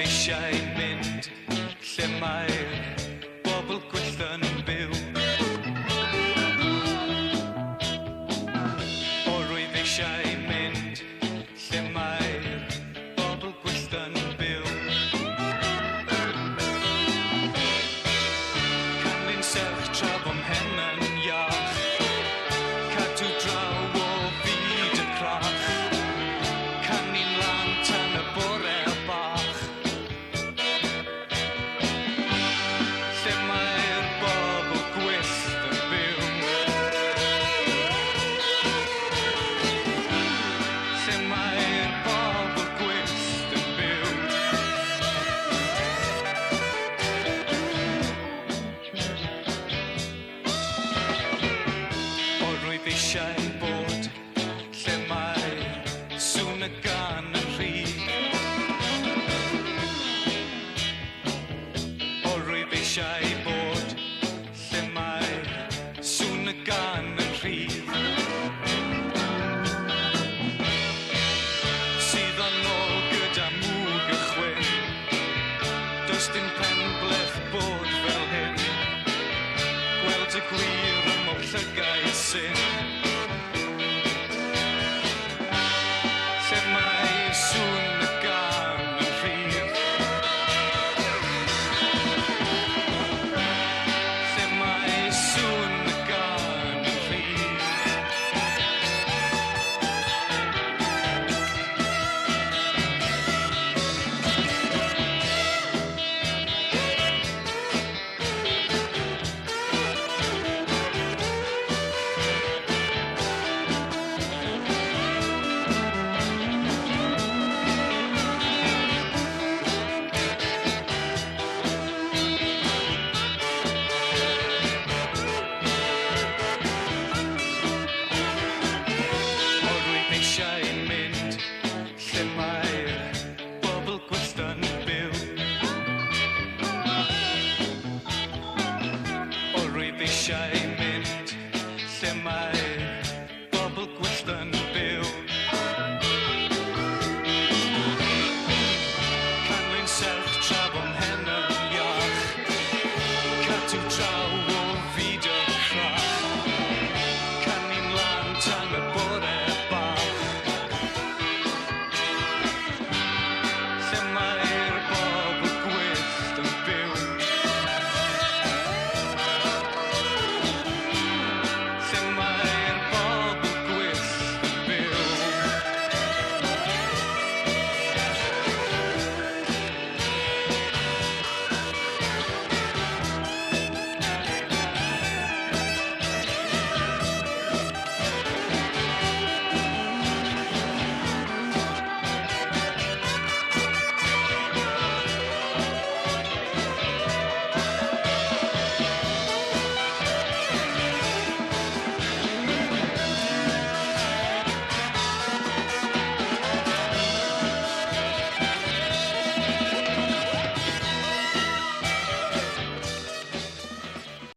eisiau mynd lle mae'r bobl gwyllt yn byw. O rwyf eisiau mynd lle mae'r bobl gwyllt yn byw. Canlyn serch tra fo mhen yn iach, cadw draw o fyd y crach, canu'n lan tan y bore bach. Lle mae'r bobl gwyllt yn byw. Lle mae'r bobl gwyllt yn byw. O rwyf eisiau bod lle mae sŵn y gan yn rhydd. O rwyf eisiau bod lle mae sŵn y gan yn rhydd. Sydd o'n ôl gyda mwg y chwyn, does dim penbleth bod fel hyn. Gweld y gwir ym mob llygau syn.